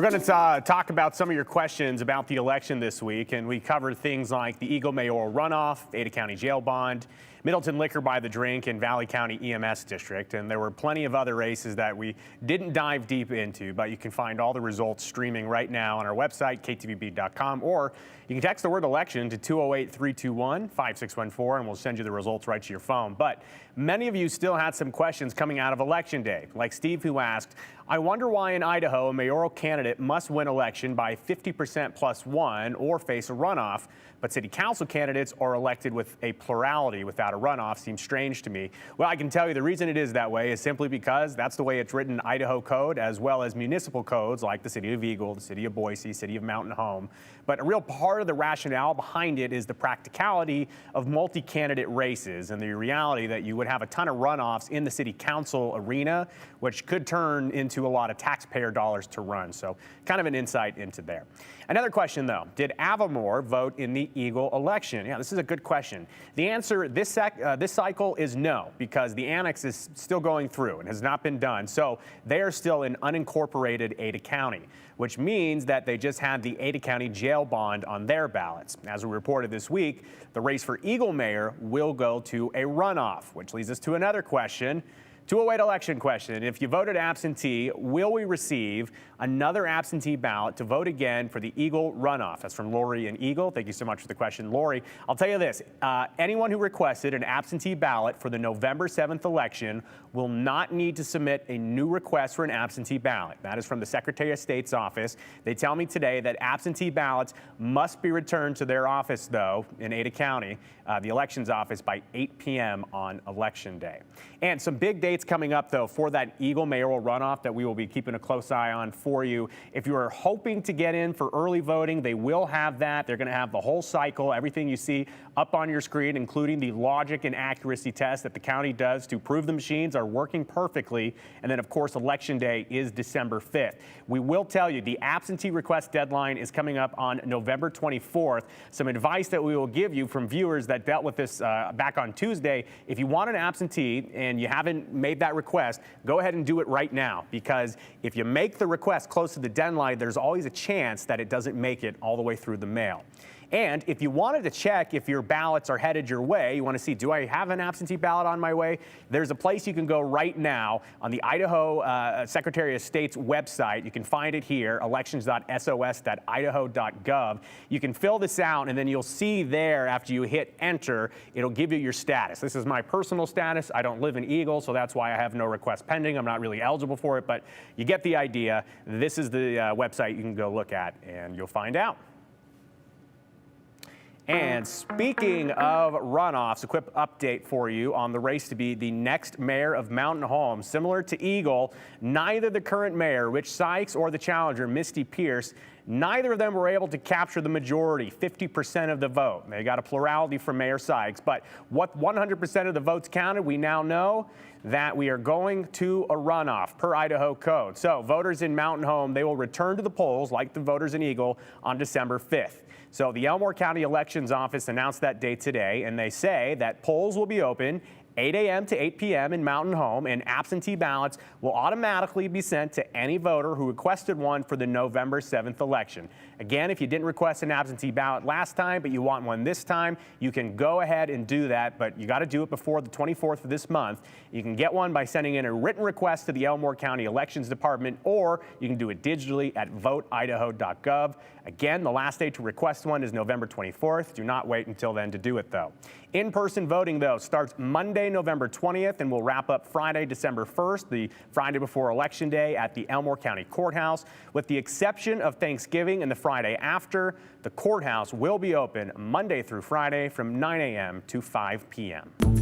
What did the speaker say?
We're going to talk about some of your questions about the election this week, and we covered things like the Eagle mayoral runoff, Ada County jail bond, Middleton liquor by the drink, and Valley County EMS district. And there were plenty of other races that we didn't dive deep into, but you can find all the results streaming right now on our website, ktvb.com, or you can text the word election to 208-321-5614, and we'll send you the results right to your phone. But many of you still had some questions coming out of Election Day, like Steve, who asked, I wonder why in Idaho a mayoral candidate must win election by 50% plus one or face a runoff, but city council candidates are elected with a plurality without a runoff. Seems strange to me. Well, I can tell you the reason it is that way is simply because that's the way it's written in Idaho code, as well as municipal codes like the city of Eagle, the city of Boise, city of Mountain Home. But a real part of the rationale behind it is the practicality of multi-candidate races and the reality that you would have a ton of runoffs in the city council arena, which could turn into a lot of taxpayer dollars to run. So kind of an insight into there. Another question, though, did Avamore vote in the Eagle election? Yeah, this is a good question. The answer this cycle is no, because the annex is still going through and has not been done. So they are still in unincorporated Ada County, which means that they just had the Ada County jail bond on their ballots. As we reported this week, the race for Eagle mayor will go to a runoff, which leads us to another question. 208 election question. If you voted absentee, will we receive another absentee ballot to vote again for the Eagle runoff? That's from Lori in Eagle. Thank you so much for the question, Lori. I'll tell you this, anyone who requested an absentee ballot for the November 7th election will not need to submit a new request for an absentee ballot. That is from the Secretary of State's office. They tell me today that absentee ballots must be returned to their office, though, in Ada County, the elections office, by 8 p.m. on Election Day. And some big dates coming up, though, for that Eagle mayoral runoff that we will be keeping a close eye on for you. If you are hoping to get in for early voting, they will have that. They're going to have the whole cycle, everything you see up on your screen, including the logic and accuracy test that the county does to prove the machines are working perfectly. And then, of course, Election Day is December 5th. We will tell you the absentee request deadline is coming up on November 24th. Some advice that we will give you from viewers that dealt with this back on Tuesday. If you want an absentee and you haven't made that request, go ahead and do it right now, because if you make the request close to the deadline, there's always a chance that it doesn't make it all the way through the mail. And if you wanted to check if your ballots are headed your way, you want to see, do I have an absentee ballot on my way? There's a place you can go right now on the Idaho Secretary of State's website. You can find it here, elections.sos.idaho.gov. You can fill this out, and then you'll see there after you hit enter, it'll give you your status. This is my personal status. I don't live in Eagle, so that's why I have no request pending. I'm not really eligible for it, but you get the idea. This is the website you can go look at, and you'll find out. And speaking of runoffs, a quick update for you on the race to be the next mayor of Mountain Home. Similar to Eagle, neither the current mayor, Rich Sykes, or the challenger, Misty Pierce, neither of them were able to capture the majority, 50% of the vote. They got a plurality from Mayor Sykes, but what 100% of the votes counted, we now know that we are going to a runoff per Idaho code. So voters in Mountain Home, they will return to the polls like the voters in Eagle on December 5th. So the Elmore County Elections Office announced that date today, and they say that polls will be open 8 a.m. to 8 p.m. in Mountain Home, and absentee ballots will automatically be sent to any voter who requested one for the November 7th election. Again, if you didn't request an absentee ballot last time, but you want one this time, you can go ahead and do that, but you got to do it before the 24th of this month. You can get one by sending in a written request to the Elmore County Elections Department, or you can do it digitally at voteidaho.gov. Again, the last day to request one is November 24th. Do not wait until then to do it, though. In-person voting, though, starts Monday, November 20th, and will wrap up Friday, December 1st, the Friday before Election Day at the Elmore County Courthouse. With the exception of Thanksgiving and the Friday after, the courthouse will be open Monday through Friday from 9 a.m. to 5 p.m.